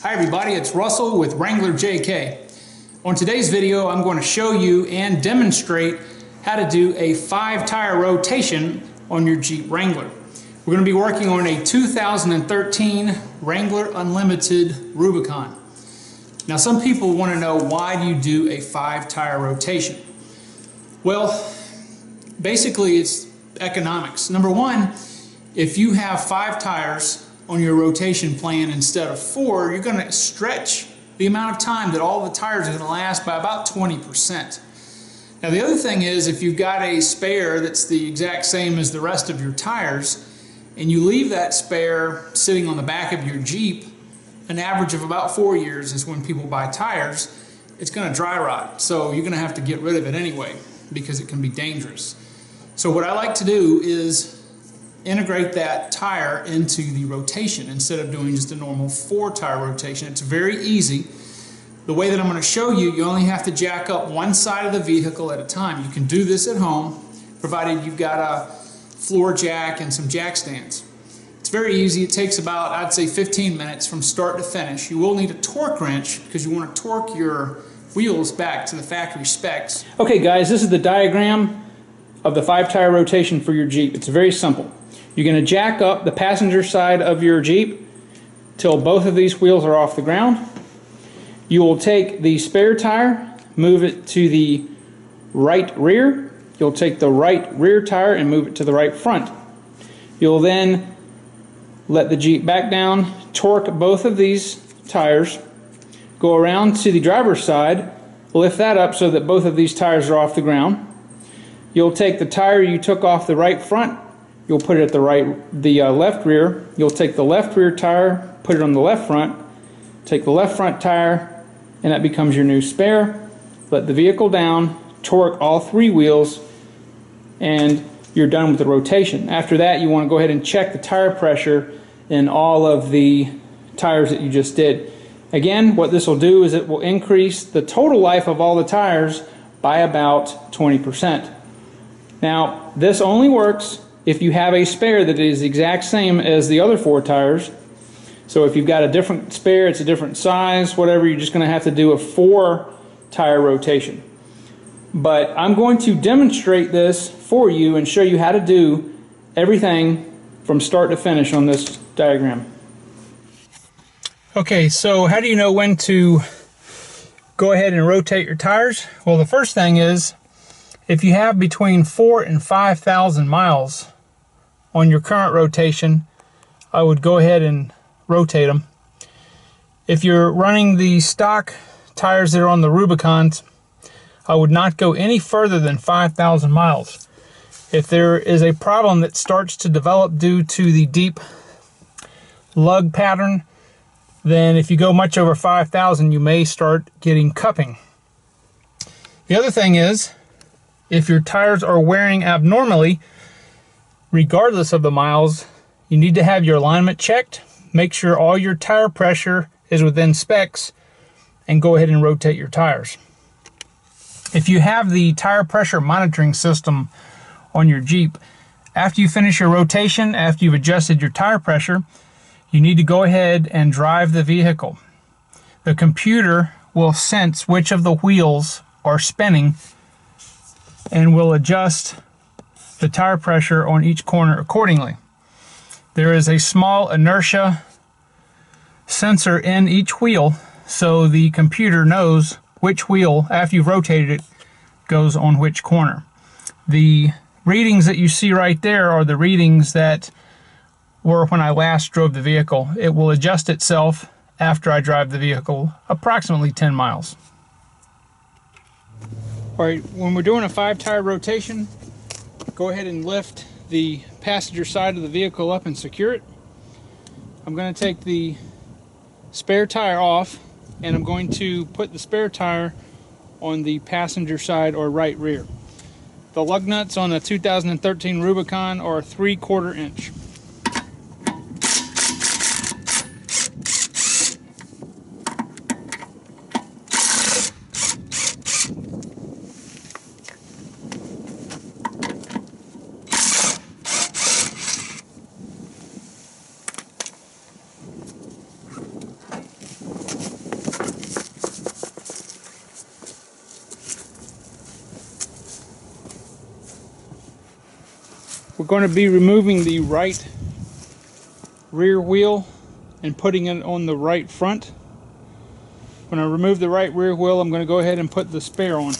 Hi everybody, it's Russell with Wrangler JK. On today's video, I'm going to show you and demonstrate how to do a 5-tire rotation on your Jeep Wrangler. We're going to be working on a 2013 Wrangler Unlimited Rubicon. Now some people want to know, why do you do a 5-tire rotation? Well, basically it's economics. Number one, if you have 5 tires on your rotation plan instead of 4, you're going to stretch the amount of time that all the tires are going to last by about 20%. Now the other thing is, if you've got a spare that's the exact same as the rest of your tires, and you leave that spare sitting on the back of your Jeep, an average of about 4 years is when people buy tires, it's going to dry rot. So you're going to have to get rid of it anyway, because it can be dangerous. So what I like to do is integrate that tire into the rotation instead of doing just a normal 4-tire rotation. It's very easy. The way that I'm going to show you, you only have to jack up one side of the vehicle at a time. You can do this at home, provided you've got a floor jack and some jack stands. It's very easy. It takes about, I'd say, 15 minutes from start to finish. You will need a torque wrench because you want to torque your wheels back to the factory specs. Okay guys, this is the diagram of the 5-tire rotation for your Jeep. It's very simple. You're going to jack up the passenger side of your Jeep till both of these wheels are off the ground. You will take the spare tire, move it to the right rear. You'll take the right rear tire and move it to the right front. You'll then let the Jeep back down, torque both of these tires, go around to the driver's side, lift that up so that both of these tires are off the ground. You'll take the tire you took off the right front, you'll put it at the left rear. You'll take the left rear tire, put it on the left front, take the left front tire, and that becomes your new spare. Let the vehicle down, torque all 3 wheels, and you're done with the rotation. After that, you want to go ahead and check the tire pressure in all of the tires that you just did. Again, what this will do is it will increase the total life of all the tires by about 20%. Now, this only works if you have a spare that is the exact same as the other 4 tires. So if you've got a different spare, it's a different size, whatever, you're just going to have to do a 4-tire rotation. But I'm going to demonstrate this for you and show you how to do everything from start to finish on this diagram. Okay, so how do you know when to go ahead and rotate your tires? Well, the first thing is, if you have between 4,000 and 5,000 miles on your current rotation, I would go ahead and rotate them. If you're running the stock tires that are on the Rubicons, I would not go any further than 5,000 miles. If there is a problem that starts to develop due to the deep lug pattern, then if you go much over 5,000, you may start getting cupping. The other thing is, if your tires are wearing abnormally, regardless of the miles, you need to have your alignment checked, make sure all your tire pressure is within specs, and go ahead and rotate your tires. If you have the tire pressure monitoring system on your Jeep, after you finish your rotation, after you've adjusted your tire pressure, you need to go ahead and drive the vehicle. The computer will sense which of the wheels are spinning and will adjust the tire pressure on each corner accordingly. There is a small inertia sensor in each wheel, so the computer knows which wheel, after you've rotated it, goes on which corner. The readings that you see right there are the readings that were when I last drove the vehicle. It will adjust itself after I drive the vehicle approximately 10 miles. Alright, when we're doing a 5-tire rotation, go ahead and lift the passenger side of the vehicle up and secure it. I'm going to take the spare tire off, and I'm going to put the spare tire on the passenger side or right rear. The lug nuts on the 2013 Rubicon are 3/4 inch. going to be removing the right rear wheel and putting it on the right front. When I remove the right rear wheel, I'm going to go ahead and put the spare on.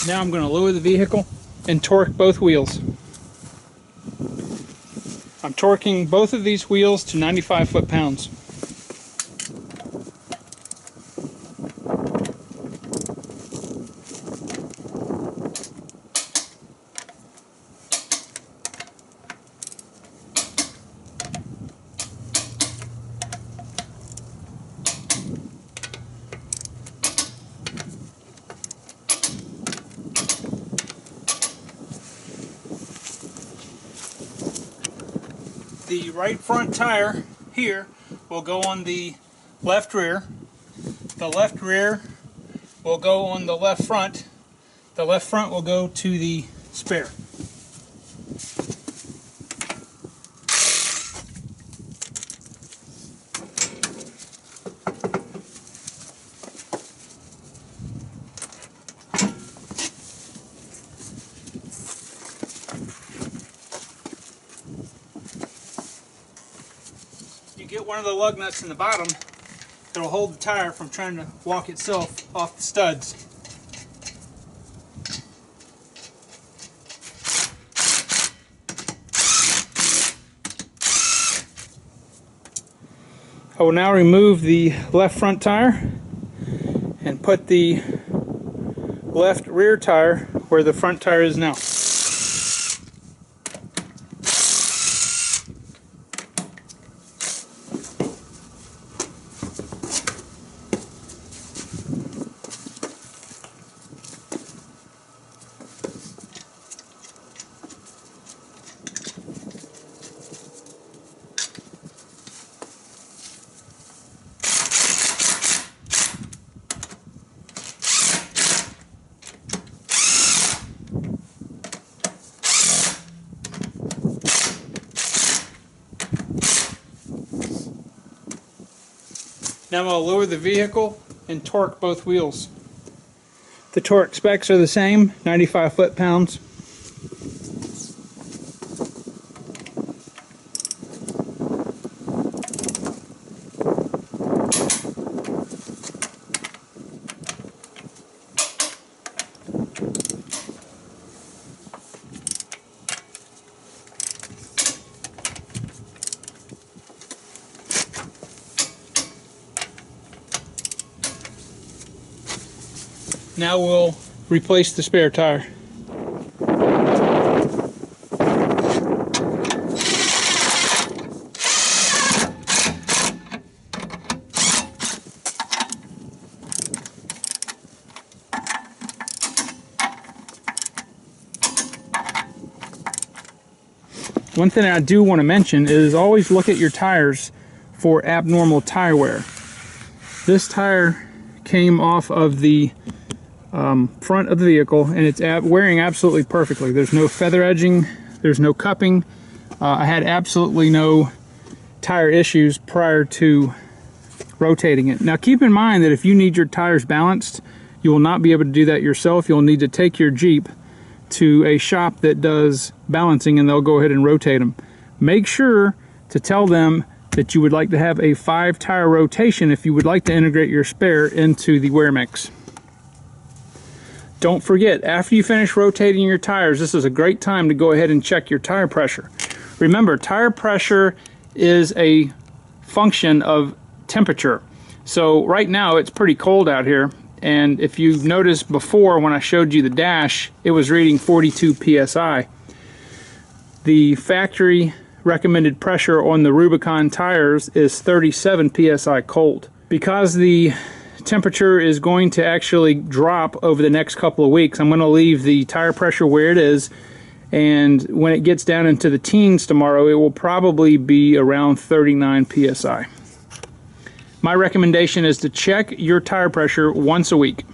Now I'm going to lower the vehicle and torque both wheels. I'm torquing both of these wheels to 95 foot-pounds. The right front tire here will go on the left rear. The left rear will go on the left front. The left front will go to the spare. You get one of the lug nuts in the bottom, it'll hold the tire from trying to walk itself off the studs. I will now remove the left front tire and put the left rear tire where the front tire is now. Now I'll lower the vehicle and torque both wheels. The torque specs are the same, 95 foot-pounds. Now we'll replace the spare tire. One thing I do want to mention is always look at your tires for abnormal tire wear. This tire came off of the front of the vehicle, and it's wearing absolutely perfectly. There's no feather edging, there's no cupping. I had absolutely no tire issues prior to rotating it. Now keep in mind that if you need your tires balanced, you will not be able to do that yourself. You'll need to take your Jeep to a shop that does balancing, and they'll go ahead and rotate them. Make sure to tell them that you would like to have a 5-tire rotation if you would like to integrate your spare into the wear mix. Don't forget, after you finish rotating your tires, this is a great time to go ahead and check your tire pressure. Remember, tire pressure is a function of temperature. So right now it's pretty cold out here, and if you've noticed before when I showed you the dash, it was reading 42 psi. The factory recommended pressure on the Rubicon tires is 37 psi cold. Because the temperature is going to actually drop over the next couple of weeks, I'm going to leave the tire pressure where it is, and when it gets down into the teens tomorrow, it will probably be around 39 psi. My recommendation is to check your tire pressure once a week.